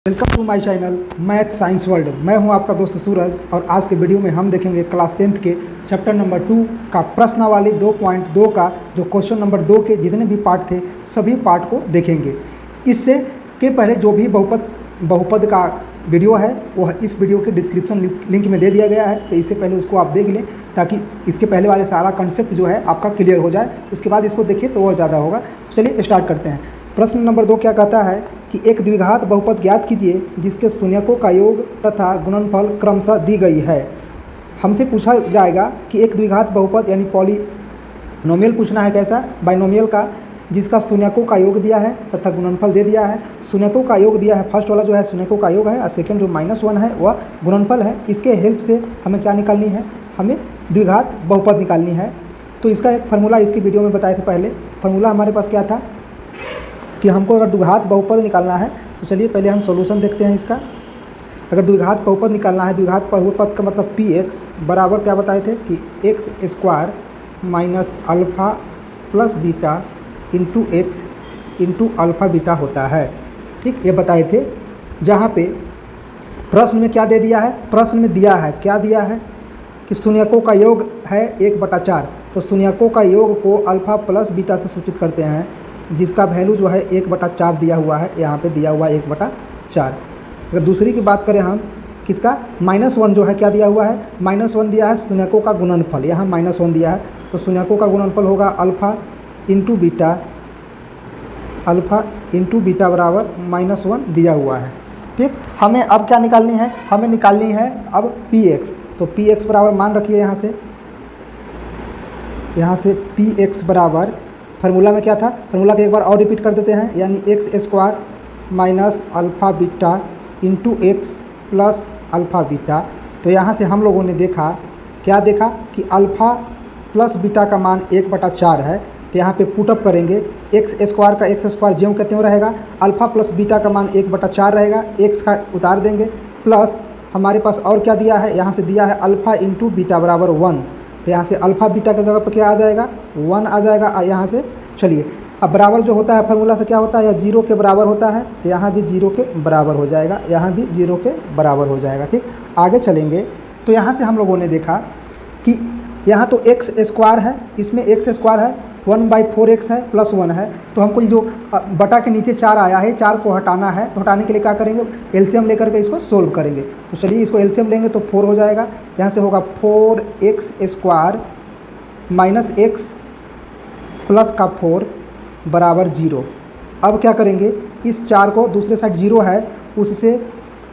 Welcome to my channel math science world. मैं हूं आपका दोस्त सूरज और आज के वीडियो में हम देखेंगे क्लास 10th के चैप्टर नंबर 2 का प्रश्नावली 2.2 का जो क्वेश्चन नंबर 2 के जितने भी पार्ट थे सभी पार्ट को देखेंगे। इससे के पहले जो भी बहुपद का वीडियो है वो इस वीडियो के डिस्क्रिप्शन लिंक में दे दिया गया है, तो इससे पहले उसको आप देख लें ताकि इसके पहले वाले सारा कंसेप्ट जो है आपका क्लियर हो जाए। उसके बाद इसको देखिए तो और ज़्यादा होगा। चलिए स्टार्ट करते हैं। प्रश्न नंबर 2 क्या कहता है कि एक द्विघात बहुपद ज्ञात कीजिए जिसके शून्यकों का योग तथा गुणनफल क्रमशः दी गई है। हमसे पूछा जाएगा कि एक द्विघात बहुपद यानी पॉलिनोमियल पूछना है, कैसा बाइनोमियल का, जिसका शून्यकों का योग दिया है तथा गुणनफल दे दिया है। शून्यकों का योग दिया है, फर्स्ट वाला जो है शून्यकों का योग है और सेकंड जो -1 है वह गुणनफल है। इसके हेल्प से हमें क्या निकालनी है, हमें द्विघात बहुपद निकालनी है। तो इसका एक फार्मूला इसकी वीडियो में बताए थे पहले। फार्मूला हमारे पास क्या था कि हमको अगर द्विघात बहुपद निकालना है तो चलिए पहले हम सॉल्यूशन देखते हैं इसका। अगर द्विघात बहुपद निकालना है, द्विघात बहुपद का मतलब px बराबर क्या बताए थे कि x square minus alpha plus beta into x into alpha beta होता है। ठीक, ये बताए थे। जहाँ पे प्रश्न में क्या दे दिया है, प्रश्न में दिया है, क्या दिया है कि शून्यकों का योग है 1/4। तो शून्यकों का योग को अल्फ़ा प्लस बीटा से सूचित करते हैं, जिसका वैल्यू जो है 1/4 दिया हुआ है, यहाँ पे दिया हुआ है 1/4। अगर दूसरी की बात करें हम, किसका -1 जो है क्या दिया हुआ है, -1 दिया है शून्यकों का गुणनफल, यहाँ -1 दिया है। तो शून्यकों का गुणनफल होगा alpha into beta, alpha into beta बराबर -1 दिया हुआ है। ठीक, हमें अब क्या निकालनी है, हमें निकालनी है अब px। तो px बराबर मान रखिए यहाँ से px बराबर फार्मूला में क्या था, फार्मूला को एक बार और रिपीट कर देते हैं, यानी x square minus alpha beta into x plus alpha beta. तो यहाँ से हम लोगों ने देखा, क्या देखा कि अल्फ़ा प्लस बीटा का मान 1/4 है। तो यहाँ पे पुटअप करेंगे, x स्क्वायर का x स्क्वायर ज्यों का त्यों रहेगा, अल्फ़ा प्लस बीटा का मान 1/4 रहेगा, x का उतार देंगे, प्लस हमारे पास और क्या दिया है, यहाँ से दिया है अल्फ़ा इंटू बीटा बराबर 1। तो यहाँ से अल्फ़ा बीटा की जगह पर क्या आ जाएगा, 1 आ जाएगा यहाँ से। चलिए अब बराबर जो होता है फार्मूला से क्या होता है, यह 0 के बराबर होता है, तो यहाँ भी 0 के बराबर हो जाएगा, यहाँ भी 0 के बराबर हो जाएगा। ठीक, आगे चलेंगे तो यहाँ से हम लोगों ने देखा कि यहाँ तो x स्क्वायर है, इसमें x स्क्वायर है, 1/4x है प्लस 1 है। तो हमको ये जो बटा के नीचे 4 आया है, 4 को हटाना है। तो हटाने के लिए क्या करेंगे, एलसीएम लेकर के इसको सोल्व करेंगे। तो चलिए इसको एलसीएम लेंगे तो 4 हो जाएगा, यहाँ से होगा 4x square minus x plus का 4 बराबर 0। अब क्या करेंगे, इस 4 को दूसरे साइड 0 है उससे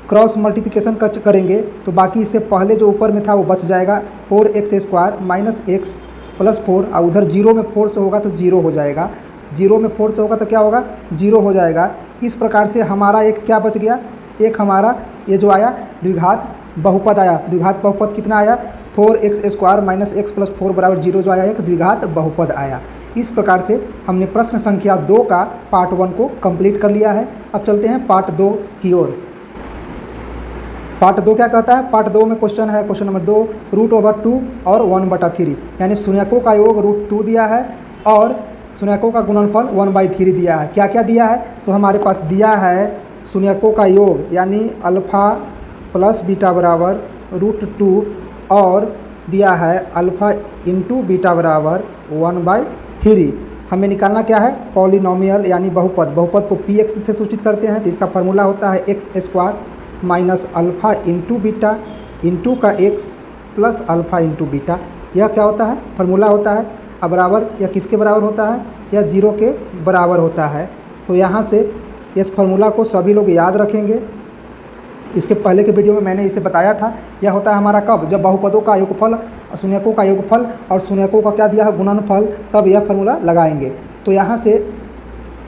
क्रॉस मल्टीप्लिकेशन करेंगे तो बाकी इससे पहले जो ऊपर में था वो बच जाएगा, 4x square minus x plus 4, और उधर 0 में 4 से होगा तो 0 हो जाएगा, 0 में 4 से होगा तो क्या होगा, 0 हो जाएगा। इस प्रकार से हमारा एक क्या बच गया, एक हमारा ये जो आया द्विघात बहुपद आया। द्विघात बहुपद कितना आया, 4x square minus x plus 4 बराबर 0 जो आया, एक द्विघात बहुपद आया। इस प्रकार से हमने प्रश्न संख्या 2 का पार्ट 1 को कंप्लीट कर लिया है। अब चलते हैं पार्ट 2 की ओर। पार्ट 2 क्या कहता है, पार्ट 2 में क्वेश्चन है, क्वेश्चन नंबर 2, √2 और 1/3, यानी शून्यकों का योग √2 दिया है और शून्यकों का गुणनफल 1/3 दिया है। क्या क्या दिया है, तो हमारे पास दिया है शून्यकों का योग यानी अल्फ़ा प्लस बीटा बराबर √2 और दिया है अल्फ़ा इंटू बीटा बराबर 1/3। हमें निकालना क्या है, पॉलिनोमियल यानी बहुपद। बहुपद को px से सूचित करते हैं, तो इसका फार्मूला होता है x square minus alpha into beta into का x plus alpha into beta. यह क्या होता है, फार्मूला होता है। अब बराबर यह किसके बराबर होता है, यह 0 के बराबर होता है। तो यहाँ से इस फार्मूला को सभी लोग याद रखेंगे। इसके पहले के वीडियो में मैंने इसे बताया था। यह होता है हमारा कब, जब बहुपदों का योगफल, शून्यकों का योगफल और शून्यकों का क्या दिया है, गुणनफल, तब यह फार्मूला लगाएंगे। तो यहाँ से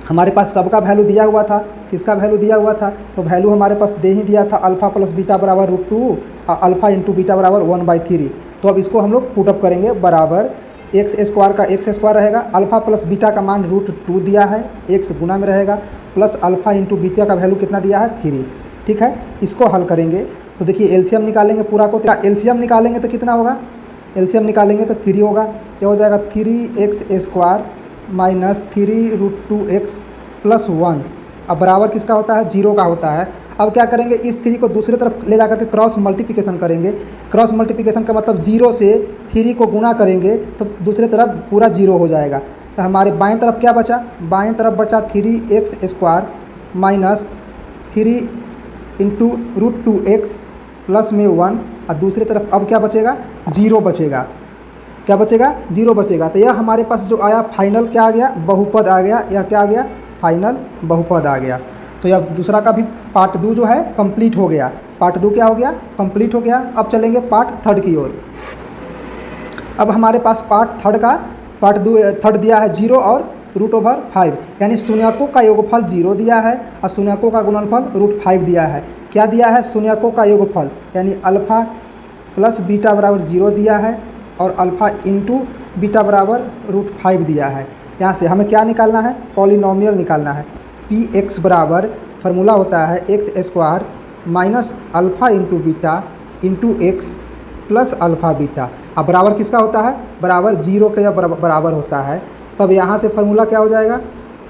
हमारे पास सबका वैल्यू दिया हुआ था, किसका वैल्यू दिया हुआ था, तो वैल्यू हमारे पास दे ही दिया था अल्फ़ा प्लस बीटा बराबर √2 और अल्फ़ा इंटू बीटा बराबर 1/3। तो अब इसको हम लोग पुटअप करेंगे, बराबर x स्क्वायर का x स्क्वायर रहेगा, अल्फ़ा प्लस बीटा का मान √2 दिया है, x गुना में रहेगा, प्लस अल्फ़ा इंटू बीटा का वैल्यू कितना दिया है, 3। ठीक है, इसको हल करेंगे तो देखिए एलसीएम निकालेंगे पूरा को, एलसीएम निकालेंगे तो कितना होगा, एलसीएम निकालेंगे तो 3 होगा। यह हो जाएगा 3x square minus 3 √2x plus 1। अब बराबर किसका होता है, 0 का होता है। अब क्या करेंगे, इस 3 को दूसरी तरफ ले जा करके क्रॉस मल्टीप्लिकेशन करेंगे। क्रॉस मल्टीप्लिकेशन का मतलब 0 से 3 को गुना करेंगे तो दूसरी तरफ पूरा 0 हो जाएगा। तो हमारे बाएं तरफ क्या बचा, बाएं तरफ बचा 3x² minus 3 into √2x plus में 1, और दूसरी तरफ अब क्या बचेगा, 0 बचेगा। क्या बचेगा, 0 बचेगा। तो यह हमारे पास जो आया फाइनल क्या आ गया, बहुपद आ गया। यह क्या आ गया, फाइनल बहुपद आ गया। तो यह दूसरा का भी पार्ट 2 जो है कंप्लीट हो गया। पार्ट 2 क्या हो गया, कंप्लीट हो गया। अब चलेंगे पार्ट 3 की ओर। अब हमारे पास पार्ट 3 दिया है 0 और √5, यानी शून्यकों का योगफल 0 दिया है और शून्यकों का गुणनफल √5 दिया है। क्या दिया है, शून्यकों का योगफल यानी अल्फ़ा प्लस बीटा बराबर 0 दिया है और अल्फ़ा इंटू बीटा बराबर √5 दिया है। यहाँ से हमें क्या निकालना है, पॉलिनोमियल निकालना है। Px बराबर फार्मूला होता है x² minus alpha into beta into x plus alpha beta. अब बराबर किसका होता है, बराबर 0 के बराबर होता है। तब यहाँ से फार्मूला क्या हो जाएगा,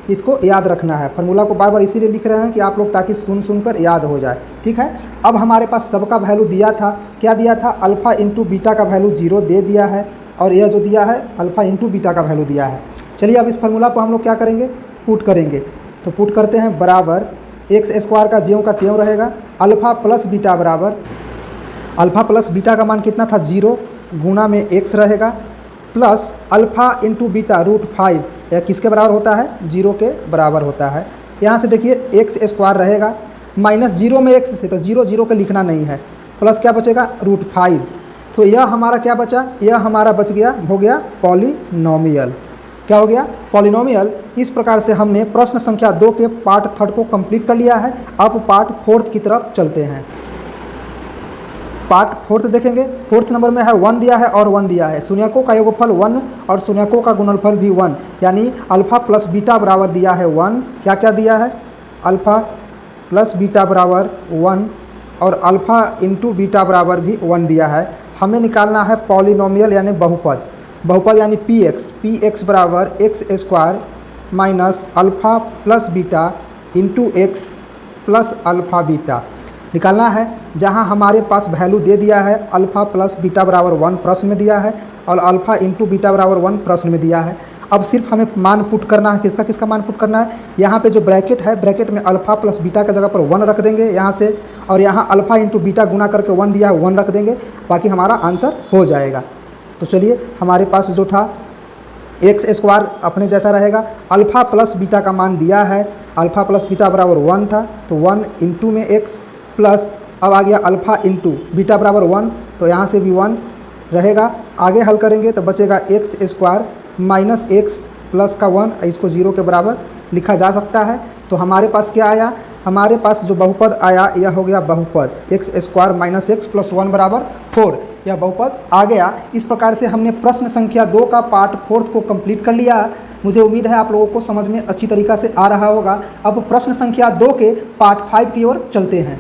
इसको याद रखना है। फार्मूला को बार बार इसीलिए लिख रहे हैं कि आप लोग ताकि सुनकर याद हो जाए। ठीक है, अब हमारे पास सबका वैल्यू दिया था, क्या दिया था, अल्फ़ा इंटू बीटा का वैल्यू 0 दे दिया है और यह जो दिया है अल्फ़ा इंटू बीटा का वैल्यू दिया है। चलिए अब इस फार्मूला को हम लोग क्या करेंगे, पुट करेंगे। तो पुट करते हैं, बराबर x² का ज्यों का त्यों रहेगा, अल्फ़ा प्लस बीटा बराबर, अल्फ़ा प्लस बीटा का मान कितना था, 0 गुना में x रहेगा प्लस अल्फ़ा इंटू बीटा √5, यह किसके बराबर होता है, 0 के बराबर होता है। यहाँ से देखिए x² रहेगा माइनस 0 में x से, तो 0 का लिखना नहीं है, प्लस क्या बचेगा, √5। तो यह हमारा क्या बचा, यह हमारा बच गया, हो गया पॉलिनोमियल। क्या हो गया, पॉलिनोमियल। इस प्रकार से हमने प्रश्न संख्या 2 के पार्ट 3 को कंप्लीट कर लिया है। अब पार्ट 4 की तरफ चलते हैं। पार्ट 4 देखेंगे। 4 नंबर में है 1 दिया है और 1 दिया है। शून्यकों का योगफल 1 और शून्यकों का गुणनफल भी 1, यानी अल्फ़ा प्लस बीटा बराबर दिया है 1। क्या क्या दिया है, अल्फ़ा प्लस बीटा बराबर 1 और अल्फ़ा इंटू बीटा बराबर भी 1 दिया है। हमें निकालना है पॉलिनोमियल यानी बहुपद। बहुपद यानी px बराबर x² minus alpha plus beta into x plus alpha beta निकालना है। जहां हमारे पास वैल्यू दे दिया है अल्फ़ा प्लस बीटा बराबर 1 प्रश्न में दिया है और अल्फ़ा इंटू बीटा बराबर 1 प्रश्न में दिया है। अब सिर्फ हमें मान पुट करना है, किसका किसका मान पुट करना है। यहाँ पे जो ब्रैकेट है, ब्रैकेट में अल्फ़ा प्लस बीटा की जगह पर 1 रख देंगे यहाँ से, और यहाँ अल्फ़ा इंटू बीटा गुना करके 1 दिया है 1 रख देंगे, बाकी हमारा आंसर हो जाएगा। तो चलिए, हमारे पास जो था x² अपने जैसा रहेगा। अल्फ़ा प्लस बीटा का मान दिया है, अल्फ़ा प्लस बीटा बराबर 1 था, तो 1 इंटू में x प्लस अब आ गया अल्फ़ा इंटू बीटा बराबर 1, तो यहाँ से भी 1 रहेगा। आगे हल करेंगे तो बचेगा x² माइनस एक्स प्लस का 1, इसको 0 के बराबर लिखा जा सकता है। तो हमारे पास क्या आया, हमारे पास जो बहुपद आया यह हो गया बहुपद x² माइनस एक्स प्लस 1 बराबर 4, यह बहुपद आ गया। इस प्रकार से हमने प्रश्न संख्या 2 का पार्ट 4 को कंप्लीट कर लिया। मुझे उम्मीद है आप लोगों को समझ में अच्छी तरीक़ा से आ रहा होगा। अब प्रश्न संख्या 2 के पार्ट 5 की ओर चलते हैं।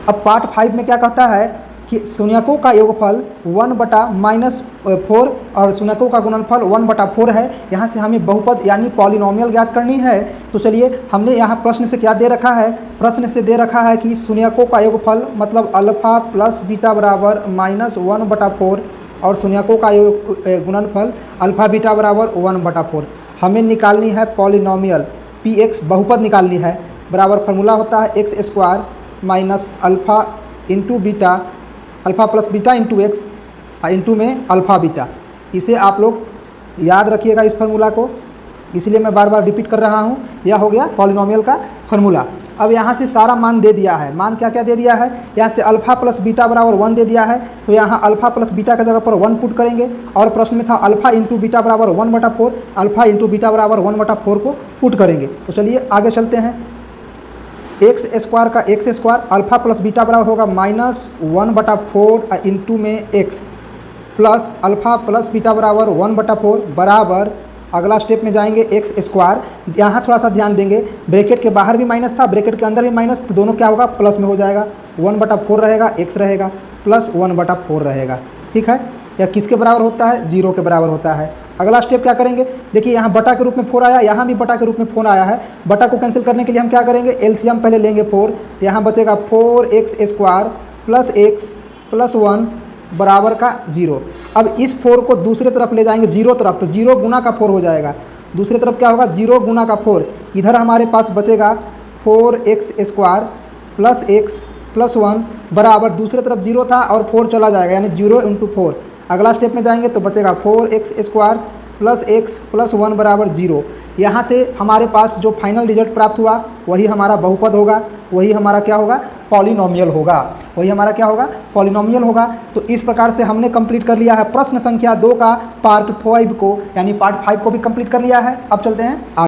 अब पार्ट 5 में क्या कहता है कि शून्यकों का योगफल 1/-4 और शून्यकों का गुणनफल 1/4 है। यहाँ से हमें बहुपद यानी पॉलिनोमियल ज्ञात करनी है। तो चलिए, हमने यहाँ प्रश्न से क्या दे रखा है, प्रश्न से दे रखा है कि शून्यकों का योगफल मतलब अल्फ़ा प्लस बीटा बराबर -1/4 और शून्यकों का गुणनफल अल्फ़ा बीटा बराबर 1/4। हमें निकालनी है पॉलिनोमियल px, बहुपद निकालनी है। बराबर फार्मूला होता है x² minus alpha into beta, alpha plus beta into x into में अल्फ़ा बीटा। इसे आप लोग याद रखिएगा इस फार्मूला को, इसलिए मैं बार बार रिपीट कर रहा हूँ। यह हो गया पॉलिनोमियल का फार्मूला। अब यहाँ से सारा मान दे दिया है। मान क्या क्या दे दिया है, यहाँ से अल्फ़ा प्लस बीटा बराबर 1 दे दिया है, तो यहाँ अल्फ़ा प्लस बीटा की जगह पर 1 पुट करेंगे। और प्रश्न में था अल्फ़ा इंटू बीटा बराबर 1/4, अल्फ़ा इंटू बीटा बराबर 1/4 को पुट करेंगे। तो चलिए आगे चलते हैं। x² का x² अल्फ़ा प्लस बीटा बराबर होगा -1/4 इंटू में x plus alpha plus beta बराबर 1/4 बराबर, अगला स्टेप में जाएंगे x²। यहाँ थोड़ा सा ध्यान देंगे, ब्रैकेट के बाहर भी माइनस था, ब्रैकेट के अंदर भी माइनस, तो दोनों क्या होगा, प्लस में हो जाएगा। 1/4 रहेगा, x रहेगा, प्लस 1/4 रहेगा। ठीक है, यह किसके बराबर होता है, 0 के बराबर होता है। अगला स्टेप क्या करेंगे, देखिए यहाँ बटा के रूप में 4 आया, यहाँ भी बटा के रूप में 4 आया है। बटा को कैंसिल करने के लिए हम क्या करेंगे, एलसीएम पहले लेंगे 4, तो यहाँ बचेगा 4x² प्लस x प्लस 1 बराबर का 0। अब इस 4 को दूसरे तरफ ले जाएंगे 0 तरफ, तो 0 गुना का 4 हो जाएगा। दूसरी तरफ क्या होगा, 0 गुना का 4, इधर हमारे पास बचेगा 4x² प्लस x प्लस 1 बराबर, दूसरी तरफ 0 था और 4 चला जाएगा, यानी 0 × 4। अगला स्टेप में जाएंगे तो बचेगा 4x² प्लस x प्लस 1 बराबर 0। यहाँ से हमारे पास जो फाइनल रिजल्ट प्राप्त हुआ वही हमारा बहुपद होगा, वही हमारा क्या होगा, पॉलिनोमियल होगा, वही हमारा क्या होगा, पॉलिनोमियल होगा। तो इस प्रकार से हमने कंप्लीट कर लिया है प्रश्न संख्या 2 का पार्ट 5 को, यानी पार्ट 5 को भी कंप्लीट कर लिया है। अब चलते हैं